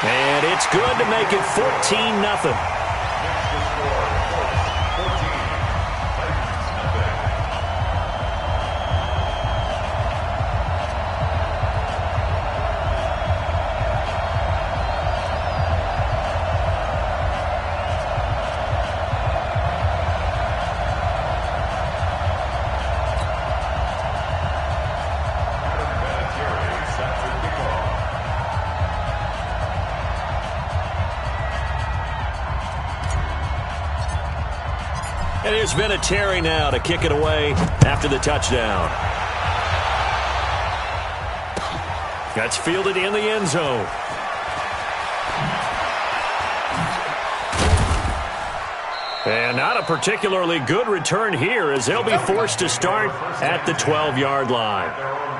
And it's good to make it 14-0. And here's Vinatieri now to kick it away after the touchdown. That's fielded in the end zone. And not a particularly good return here as they'll be forced to start at the 12-yard line.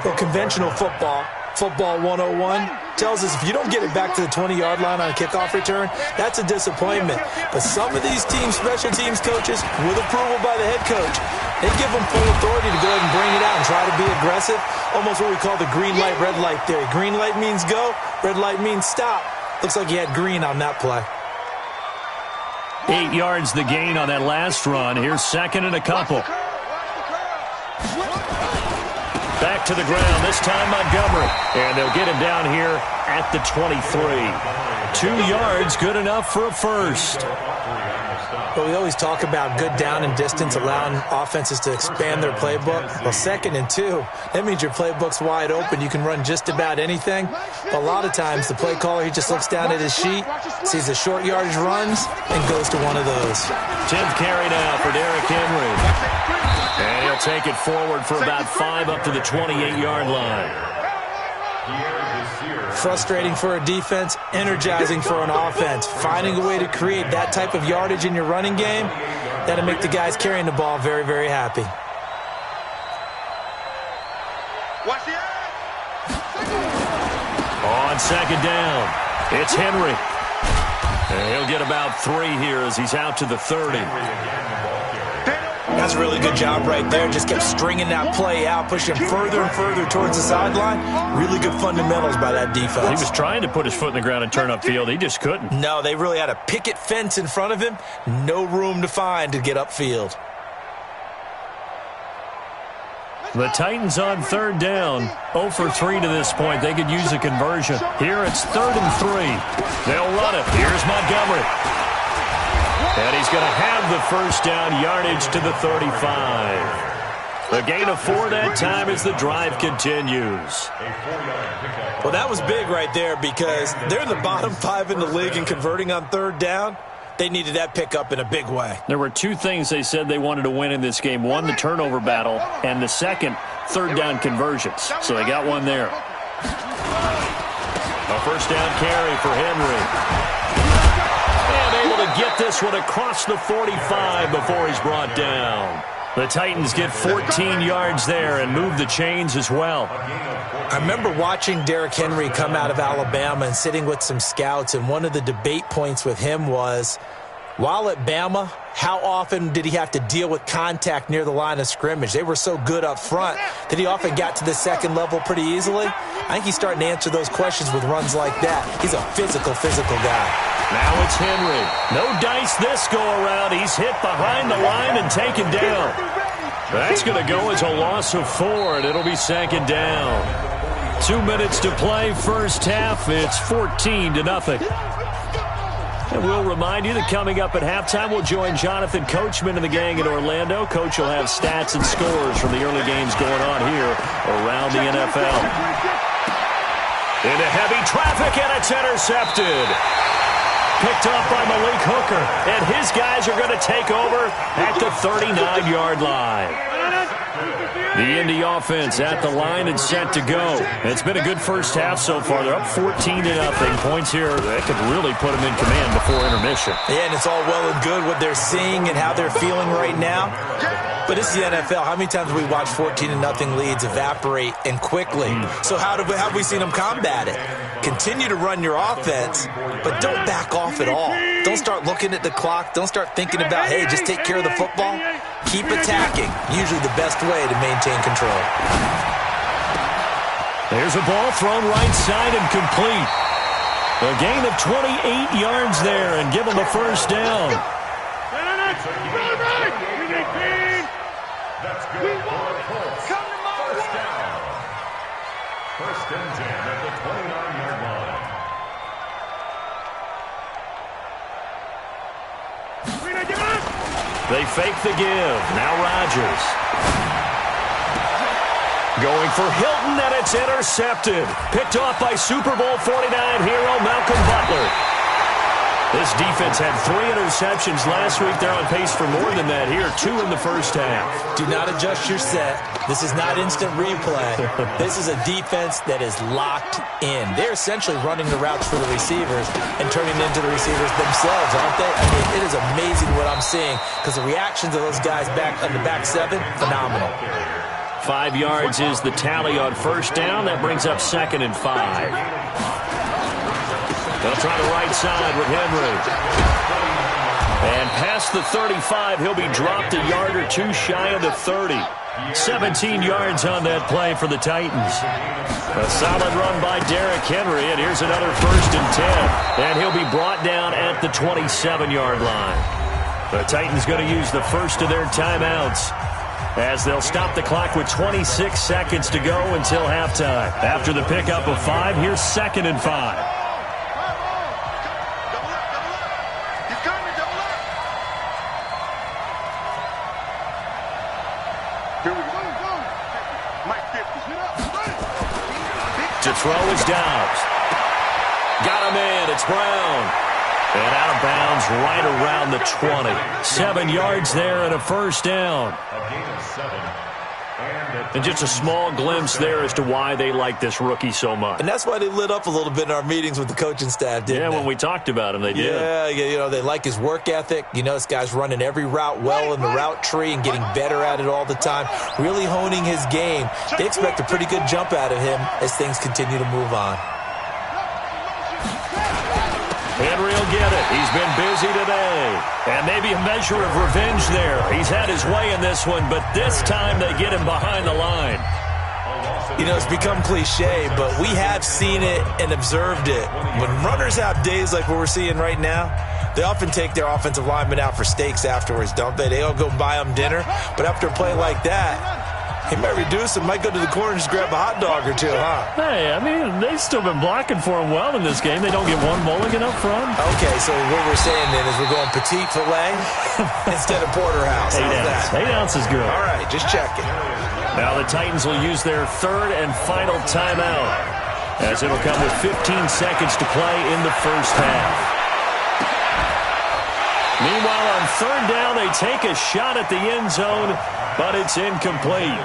Well, conventional football 101, tells us if you don't get it back to the 20-yard line on a kickoff return, that's a disappointment. But some of these teams, special teams coaches, with approval by the head coach, they give them full authority to go ahead and bring it out and try to be aggressive. Almost what we call the green light, red light theory. Green light means go, red light means stop. Looks like he had green on that play. 8 yards the gain on that last run. Here's second and a couple. Back to the ground, this time Montgomery. And they'll get him down here at the 23. 2 yards, good enough for a first. Well, we always talk about good down and distance, allowing offenses to expand their playbook. Well, 2nd and 2, that means your playbook's wide open. You can run just about anything. But a lot of times, the play caller, he just looks down at his sheet, sees the short yardage runs, and goes to one of those. 10th carry now for Derrick Henry. And he'll take it forward for about 5 up to the 28-yard line. Frustrating for a defense, energizing for an offense. Finding a way to create that type of yardage in your running game, that'll make the guys carrying the ball very, very happy. On second down, it's Henry. And he'll get about 3 here as he's out to the 30. That's a really good job right there. Just kept stringing that play out, pushing further and further towards the sideline. Really good fundamentals by that defense. He was trying to put his foot in the ground and turn upfield. He just couldn't. No, they really had a picket fence in front of him. No room to find to get upfield. The Titans on third down. 0 for 3 to this point. They could use a conversion. Here it's 3rd and 3. They'll run it. Here's Montgomery. And he's going to have the first down, yardage to the 35. A gain of 4 that time as the drive continues. Well, that was big right there because they're in the bottom 5 in the league and converting on third down. They needed that pickup in a big way. There were 2 things they said they wanted to win in this game. One, the turnover battle, and the second, third down conversions. So they got one there. A first down carry for Henry. To get this one across the 45 before he's brought down. The Titans get 14 yards there and move the chains as well. I remember watching Derrick Henry come out of Alabama and sitting with some scouts, and one of the debate points with him was, while at Bama, how often did he have to deal with contact near the line of scrimmage? They were so good up front that he often got to the second level pretty easily. I think he's starting to answer those questions with runs like that. He's a physical guy. Now it's Henry. No dice this go-around. He's hit behind the line and taken down. That's going to go as a loss of 4, and it'll be 2nd down. 2 minutes to play first half. It's 14-0. And we'll remind you that coming up at halftime, we'll join Jonathan Coachman and the gang in Orlando. Coach will have stats and scores from the early games going on here around the NFL. Into heavy traffic, and it's intercepted. Picked off by Malik Hooker, and his guys are going to take over at the 39-yard line. The Indy offense at the line and set to go. It's been a good first half so far. They're up 14-0. Points here that could really put them in command before intermission. Yeah, and it's all well and good what they're seeing and how they're feeling right now. But this is the NFL. How many times have we watched 14-0 leads evaporate and quickly? So how have we seen them combat it? Continue to run your offense, but don't back off at all. Don't start looking at the clock. Don't start thinking about, hey, just take care of the football. Keep attacking. Usually the best way to maintain control. There's a ball thrown right side and complete. A gain of 28 yards there and give them a first down. That's good for the Colts. First down. First and 10 at the 29-yard line. They fake the give. Now Rodgers. Going for Hilton, and it's intercepted. Picked off by Super Bowl 49 hero Malcolm Butler. This defense had 3 interceptions last week. They're on pace for more than that here. 2 in the first half. Do not adjust your set. This is not instant replay. This is a defense that is locked in. They're essentially running the routes for the receivers and turning it into the receivers themselves, aren't they? I mean, it is amazing what I'm seeing because the reactions of those guys back on the back 7, phenomenal. 5 yards is the tally on first down. That brings up 2nd and 5. They'll try the right side with Henry. And past the 35, he'll be dropped a yard or 2 shy of the 30. 17 yards on that play for the Titans. A solid run by Derrick Henry, and here's another 1st and 10. And he'll be brought down at the 27-yard line. The Titans going to use the first of their timeouts, as they'll stop the clock with 26 seconds to go until halftime. After the pickup of 5, here's 2nd and 5. To throw is Dobbs. Got him in. It's Brown. And out of bounds right around the 20. 7 yards there and a first down. A gain of 7. And just a small glimpse there as to why they like this rookie so much. And that's why they lit up a little bit in our meetings with the coaching staff, didn't they? When we talked about him, they did. Yeah, you know, they like his work ethic. You know, this guy's running every route well in the route tree and getting better at it all the time, really honing his game. They expect a pretty good jump out of him as things continue to move on. Henry will get it. He's been busy today. And maybe a measure of revenge there. He's had his way in this one, but this time they get him behind the line. You know, it's become cliche, but we have seen it and observed it. When runners have days like what we're seeing right now, they often take their offensive linemen out for steaks afterwards, don't they? They all go buy them dinner. But after a play like that, he might reduce him, might go to the corner and just grab a hot dog or 2, huh? Hey, I mean, they've still been blocking for him well in this game. They don't get one mulligan up front. Okay, so what we're saying then is we're going petite filet instead of porterhouse. 8 ounce. 8 ounce is good. All right, just checking. Now the Titans will use their 3rd and final timeout, as it'll come with 15 seconds to play in the first half. Meanwhile, on 3rd down, they take a shot at the end zone, but it's incomplete.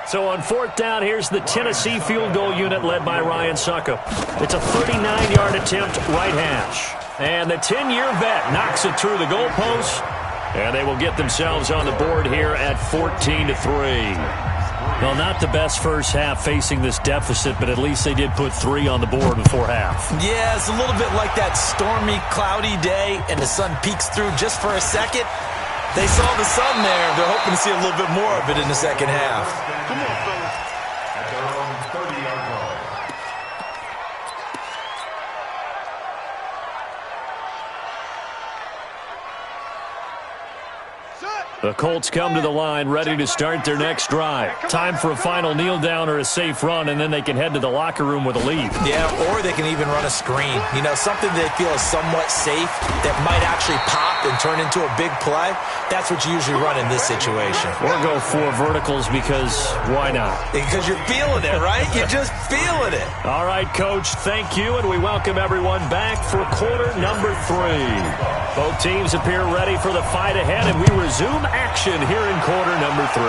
So on 4th down, here's the Tennessee field goal unit led by Ryan Suckup. It's a 39-yard attempt, right hash. And the 10-year vet knocks it through the goalpost, and they will get themselves on the board here at 14-3. Well, not the best first half facing this deficit, but at least they did put 3 on the board before half. Yeah, it's a little bit like that stormy, cloudy day, and the sun peeks through just for a second. They saw the sun there. They're hoping to see a little bit more of it in the second half. Come on, fellas. At their own 30-yard line. The Colts come to the line ready to start their next drive. Time for a final kneel down or a safe run, and then they can head to the locker room with a lead. Yeah, or they can even run a screen. You know, something they feel is somewhat safe that might actually pop and turn into a big play. That's what you usually run in this situation. Or go 4 verticals because why not? Because you're feeling it, right? You're just feeling it. All right, Coach, thank you, and we welcome everyone back for quarter number 3. Both teams appear ready for the fight ahead, and we resume action here in quarter number 3.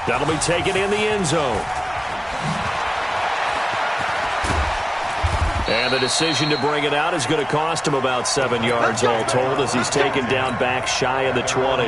That'll be taken in the end zone. And the decision to bring it out is going to cost him about 7 yards all told, as he's taken down back shy of the 20.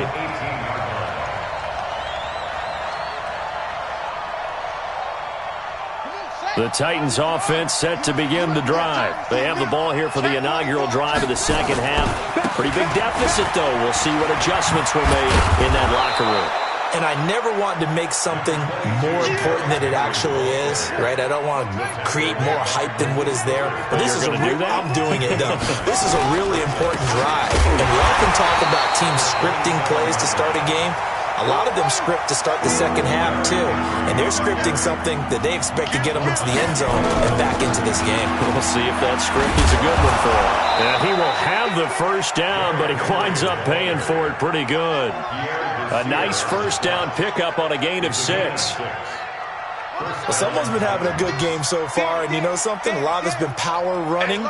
The Titans offense set to begin the drive. They have the ball here for the inaugural drive of the second half. Pretty big deficit, though. We'll see what adjustments were made in that locker room. And I never want to make something more important than it actually is, right? I don't want to create more hype than what is there. But this is I'm doing it, though. This is a really important drive. And we often talk about teams scripting plays to start a game. A lot of them script to start the second half, too. And they're scripting something that they expect to get them into the end zone and back into this game. We'll see if that script is a good one for him. And he will have the first down, but he winds up paying for it pretty good. A nice first down pickup on a gain of 6. Well, someone's been having a good game so far, and you know something? A lot of it's been power running.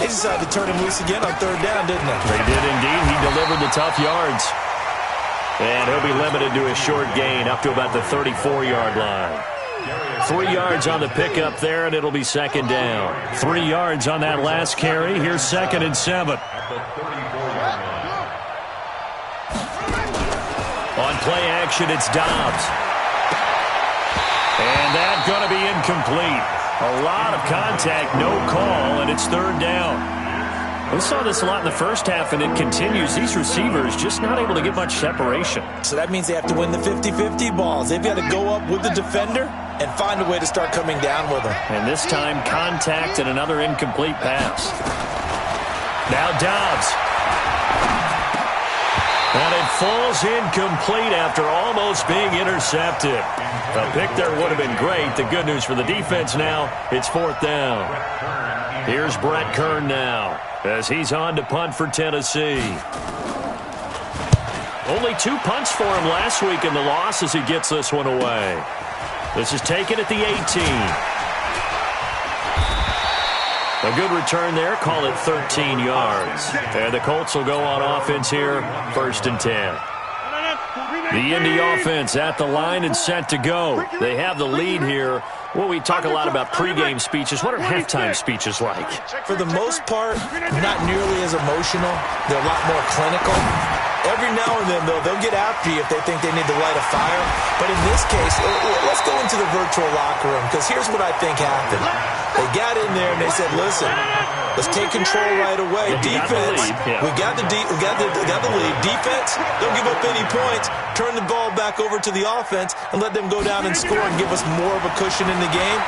They decided to turn him loose again on third down, didn't they? They did indeed. He delivered the tough yards. And he'll be limited to a short gain up to about the 34-yard line. 3 yards on the pickup there, and it'll be second down. 3 yards on that last carry. Here's 2nd and 7. On play action, it's Dobbs. And that's going to be incomplete. A lot of contact, no call, and it's third down. We saw this a lot in the first half, and it continues. These receivers just not able to get much separation. So that means they have to win the 50-50 balls. They've got to go up with the defender and find a way to start coming down with them. And this time, contact and another incomplete pass. Now Dobbs. And it falls incomplete after almost being intercepted. A pick there would have been great. The good news for the defense now, it's fourth down. Here's Brett Kern now as he's on to punt for Tennessee. Only 2 punts for him last week in the loss as he gets this one away. This is taken at the 18. A good return there. Call it 13 yards. And the Colts will go on offense here, 1st and 10. The Indy offense at the line and set to go. They have the lead here. Well, we talk a lot about pregame speeches. What are halftime speeches like? For the most part, not nearly as emotional. They're a lot more clinical. Every now and then, though, they'll get after you if they think they need to light a fire. But in this case, let's go into the virtual locker room, because here's what I think happened. They got in there and they said, listen, let's take control right away. Defense, we got the lead. Defense, don't give up any points. Turn the ball back over to the offense and let them go down and score and give us more of a cushion in the game.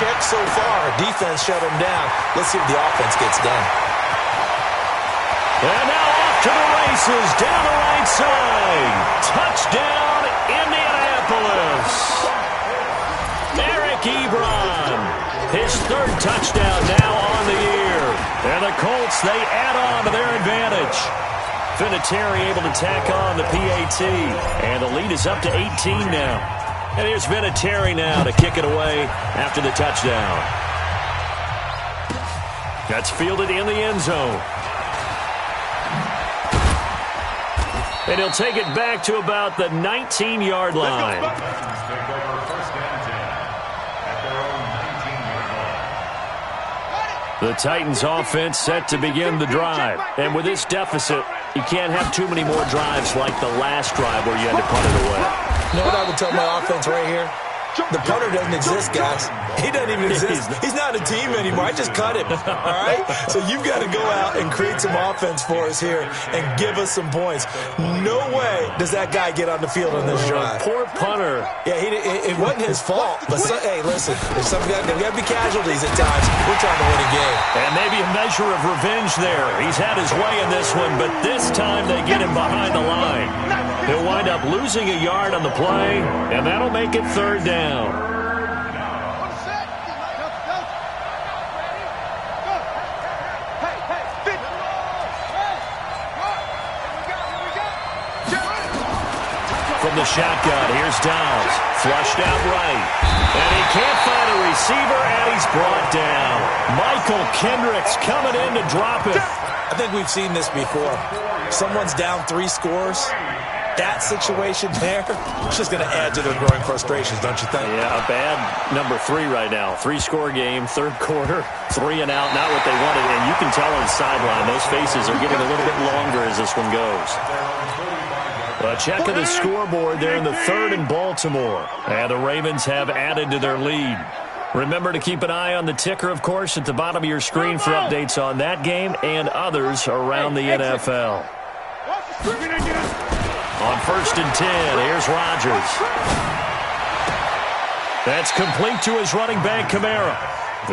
Check so far. Defense shut them down. Let's see if the offense gets done. And now off to the races, down the right side. Touchdown, Indianapolis. Eric Ebron, his 3rd touchdown now on the year. And the Colts, they add on to their advantage. Vinatieri able to tack on the PAT. And the lead is up to 18 now. And here's Vinatieri now to kick it away after the touchdown. That's fielded in the end zone. And he'll take it back to about the 19-yard line. The Titans offense set to begin the drive. And with this deficit, you can't have too many more drives like the last drive where you had to punt it away. You know what I would tell my offense right here? The punter doesn't exist, guys. He doesn't even exist. He's not a team anymore. I just cut him, all right? So you've got to go out and create some offense for us here and give us some points. No way does that guy get on the field on this drive. Poor punter. Yeah, it wasn't his fault. But hey, listen, there's got to be casualties at times. We're trying to win a game. And maybe a measure of revenge there. He's had his way in this one, but this time they get him behind the line. He'll wind up losing a yard on the play, and that'll make it third down. From the shotgun, here's Dobbs. Flushed out right. And he can't find a receiver, and he's brought down. Michael Kendricks coming in to drop it. I think we've seen this before. Someone's down 3 scores. That situation there, it's just going to add to their growing frustrations, don't you think? Yeah, a bad number 3 right now. 3-score game, third quarter, 3 and out, not what they wanted. And you can tell on the sideline, those faces are getting a little bit longer as this one goes. A check of the scoreboard there in the 3rd in Baltimore. And the Ravens have added to their lead. Remember to keep an eye on the ticker, of course, at the bottom of your screen for updates on that game and others around the NFL. On 1st and 10, here's Rodgers. That's complete to his running back, Kamara.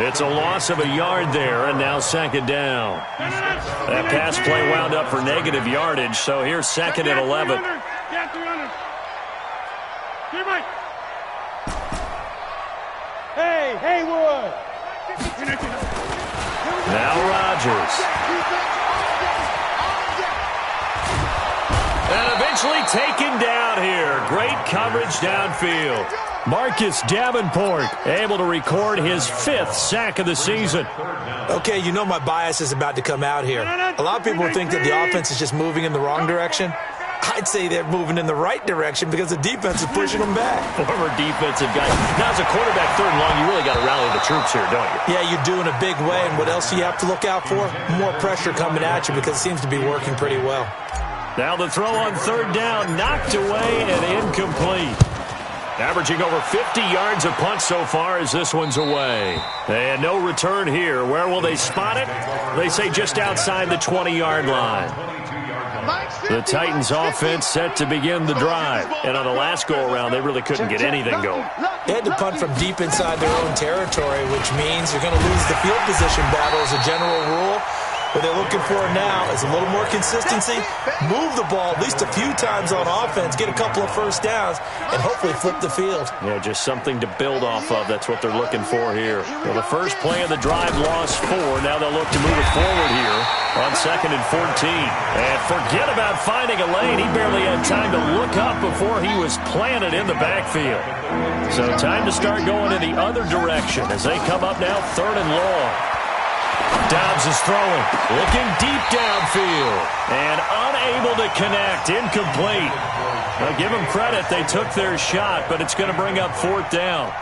It's a loss of a yard there, and now 2nd down. That pass play wound up for negative yardage, so here's 2nd and 11. Hey, Haywood! Now Rodgers. And eventually taken down here. Great coverage downfield. Marcus Davenport able to record his 5th sack of the season. Okay, you know my bias is about to come out here. A lot of people think that the offense is just moving in the wrong direction. I'd say they're moving in the right direction because the defense is pushing them back. Former defensive guy. Now, as a quarterback 3rd and long, you really got to rally the troops here, don't you? Yeah, you do in a big way. And what else do you have to look out for? More pressure coming at you because it seems to be working pretty well. Now the throw on 3rd down, knocked away and incomplete. Averaging over 50 yards a punt so far as this one's away. And no return here. Where will they spot it? They say just outside the 20-yard line. The Titans offense set to begin the drive. And on the last go-around, they really couldn't get anything going. They had to punt from deep inside their own territory, which means you're going to lose the field position battle as a general rule. What they're looking for now is a little more consistency, move the ball at least a few times on offense, get a couple of 1st downs, and hopefully flip the field. Yeah, just something to build off of. That's what they're looking for here. Well, the first play of the drive lost 4. Now they'll look to move it forward here on 2nd and 14. And forget about finding a lane. He barely had time to look up before he was planted in the backfield. So time to start going in the other direction as they come up now 3rd and long. Dobbs is throwing, looking deep downfield, and unable to connect, incomplete. Now, give them credit, they took their shot, but it's going to bring up 4th down.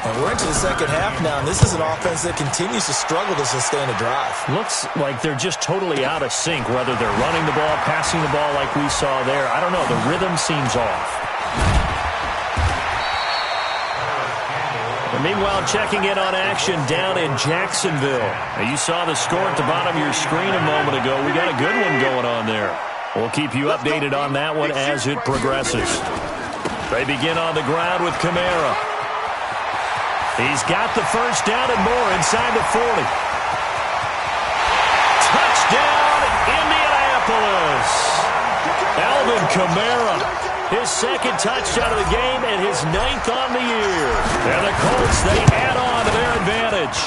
And we're into the 2nd half now, and this is an offense that continues to struggle to sustain a drive. Looks like they're just totally out of sync, whether they're running the ball, passing the ball like we saw there. I don't know, the rhythm seems off. Meanwhile, checking in on action down in Jacksonville. Now, you saw the score at the bottom of your screen a moment ago. We got a good one going on there. We'll keep you updated on that one as it progresses. They begin on the ground with Kamara. He's got the 1st down and more inside the 40. Touchdown, Indianapolis. Alvin Kamara. His 2nd touchdown of the game and his 9th on the year. And the Colts, they add on to their advantage.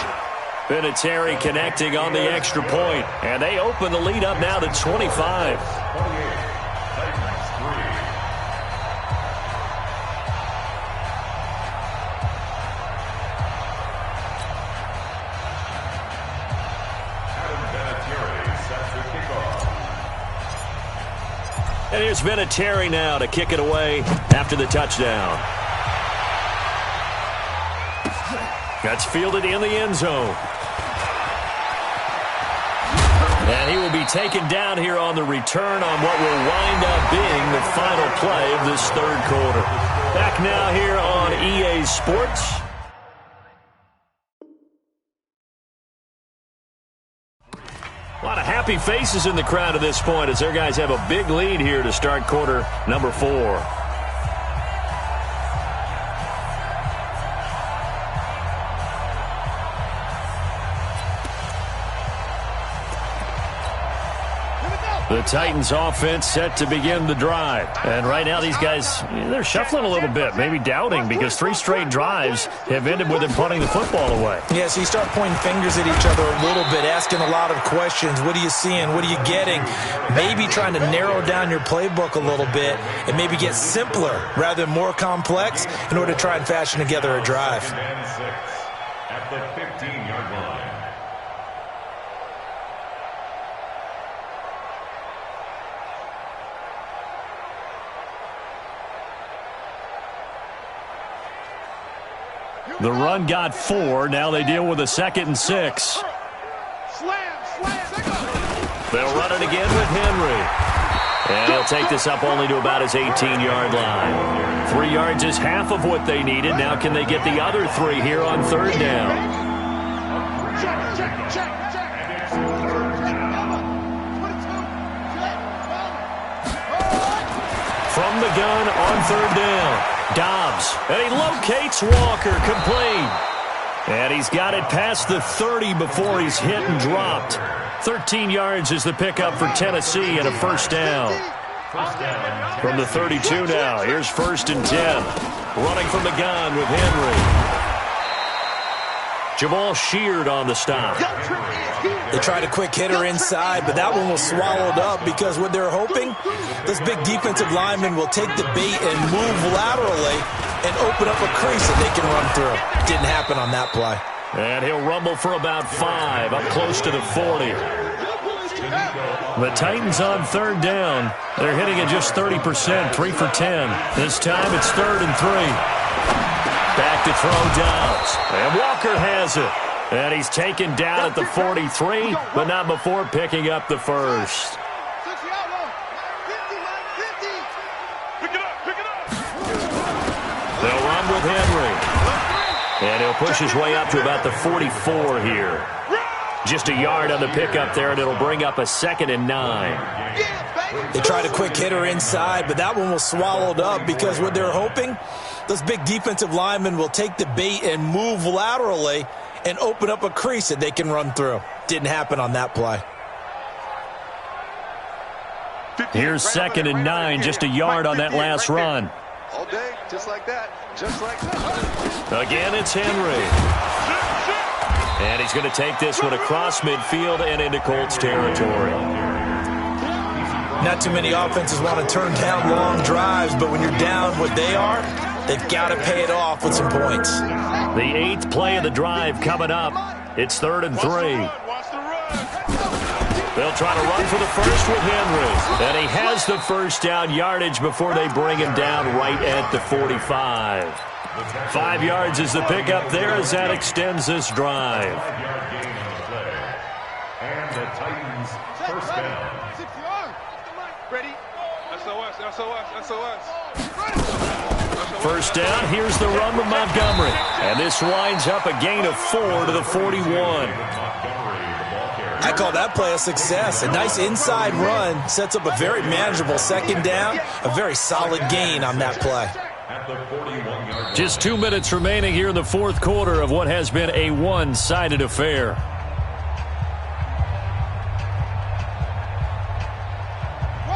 Vinatieri connecting on the extra point. And they open the lead up now to 25. And here's Vinatieri now to kick it away after the touchdown. That's fielded in the end zone. And he will be taken down here on the return on what will wind up being the final play of this 3rd quarter. Back now here on EA Sports. A lot of happy faces in the crowd at this point as their guys have a big lead here to start quarter number 4. The Titans offense set to begin the drive. And right now these guys, they're shuffling a little bit, maybe doubting, because 3 straight drives have ended with them punting the football away. Yeah, so you start pointing fingers at each other a little bit, asking a lot of questions. What are you seeing? What are you getting? Maybe trying to narrow down your playbook a little bit and maybe get simpler rather than more complex in order to try and fashion together a drive. At the 15-yard line. The run got 4. Now they deal with a 2nd and 6. They'll run it again with Henry. And he'll take this up only to about his 18-yard line. 3 yards is half of what they needed. Now can they get the other 3 here on third down? From the gun on third down, Dobbs, and he locates Walker, complete. And he's got it past the 30 before he's hit and dropped. 13 yards is the pickup for Tennessee and a first down. From the 32 now, here's 1st and 10. Running from the gun with Henry. Jamal Sheard on the stop. They tried a quick hitter inside, but that one was swallowed up because what they're hoping, this big defensive lineman will take the bait and move laterally and open up a crease that they can run through. Didn't happen on that play. And he'll rumble for about 5, up close to the 40. The Titans on third down. They're hitting at just 30%, 3 for 10. This time it's 3rd and 3. Back to throw Dobbs. And Walker has it. And he's taken down at the 43, but not before picking up the first. They'll run with Henry. And he'll push his way up to about the 44 here. Just a yard on the pickup there, and it'll bring up a 2nd and 9. They tried a quick hitter inside, but that one was swallowed up because what they're hoping, this big defensive lineman will take the bait and move laterally and open up a crease that they can run through. Didn't happen on that play. Here's 2nd and 9, just a yard on that last run. All day, just like that, just like that. Again, it's Henry. And he's going to take this one across midfield and into Colts territory. Not too many offenses want to turn down long drives, but when you're down what they are, they've got to pay it off with some points. The 8th play of the drive coming up. It's 3rd and 3. They'll try to run for the first with Henry. And he has the first down yardage before they bring him down right at the 45. 5 yards is the pickup there as that extends this drive. And the Titans first down. Ready? SOS, SOS, SOS. First down, here's the run with Montgomery. And this winds up a gain of 4 to the 41. I call that play a success. A nice inside run sets up a very manageable 2nd down. A very solid gain on that play. Just 2 minutes remaining here in the 4th quarter of what has been a one-sided affair.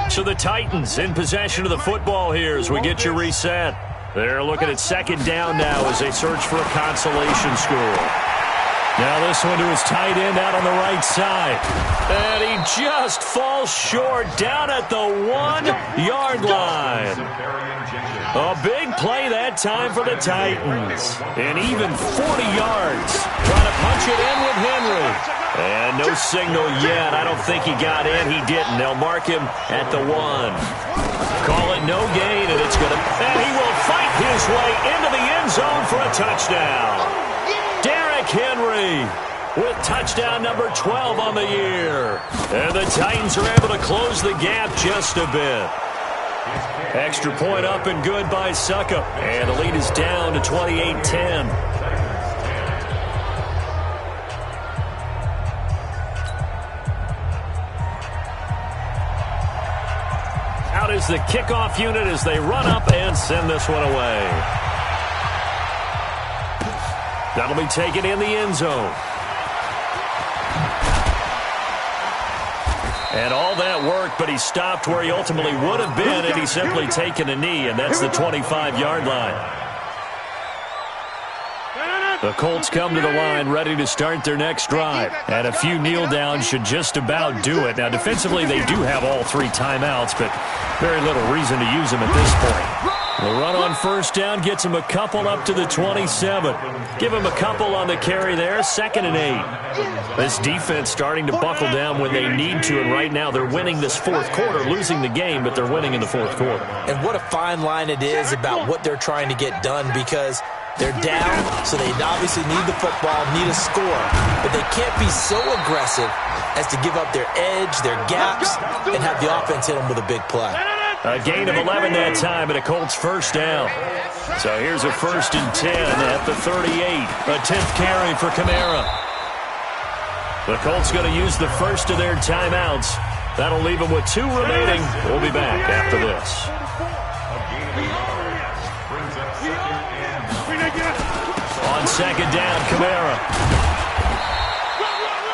So the Titans in possession of the football here as we get you reset. They're looking at 2nd down now as they search for a consolation score. Now this one to his tight end out on the right side. And he just falls short down at the 1-yard line. A big play that time for the Titans. And even 40 yards. Trying to punch it in with Henry. And no signal yet. I don't think he got in. He didn't. They'll mark him at the 1. Call it no gain, and it's going to... And he will fight his way into the end zone for a touchdown. Henry with touchdown number 12 on the year. And the Titans are able to close the gap just a bit. Extra point up and good by Suckup. And the lead is down to 28-10. Out is the kickoff unit as they run up and send this one away. That'll be taken in the end zone. And all that work, but he stopped where he ultimately would have been had he simply taken a knee, and that's the 25-yard line. The Colts come to the line ready to start their next drive. And a few kneel downs should just about do it. Now, defensively, they do have all 3 timeouts, but very little reason to use them at this point. The run on first down gets him a couple up to the 27. Give him a couple on the carry there, 2nd and 8. This defense starting to buckle down when they need to, and right now they're winning this 4th quarter, losing the game, but they're winning in the 4th quarter. And what a fine line it is about what they're trying to get done, because They're down, so they obviously need the football, need a score. But they can't be so aggressive as to give up their edge, their gaps, and have the offense hit them with a big play. A gain of 11 that time, and a Colts first down. So here's a 1st and 10 at the 38. A 10th carry for Kamara. The Colts going to use the first of their timeouts. That'll leave them with 2 remaining. We'll be back after this. On 2nd down, Kamara.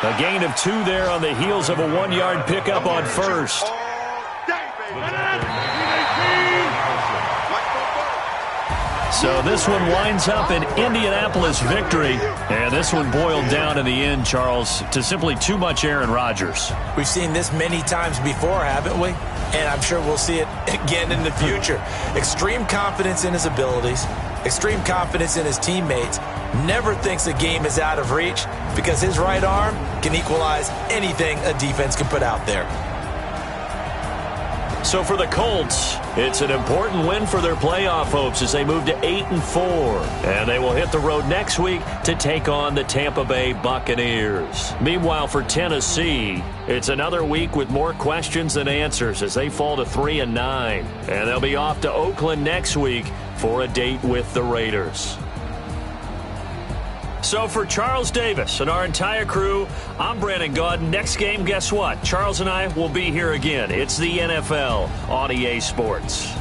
A gain of 2 there on the heels of a 1-yard pickup on 1st. So this one winds up an Indianapolis victory. And this one boiled down in the end, Charles, to simply too much Aaron Rodgers. We've seen this many times before, haven't we? And I'm sure we'll see it again in the future. Extreme confidence in his abilities, extreme confidence in his teammates. Never thinks a game is out of reach because his right arm can equalize anything a defense can put out there. So for the Colts, it's an important win for their playoff hopes as they move to 8-4. And they will hit the road next week to take on the Tampa Bay Buccaneers. Meanwhile, for Tennessee, it's another week with more questions than answers as they fall to 3-9. And they'll be off to Oakland next week for a date with the Raiders. So for Charles Davis and our entire crew, I'm Brandon Gaudin. Next game, guess what? Charles and I will be here again. It's the NFL on EA Sports.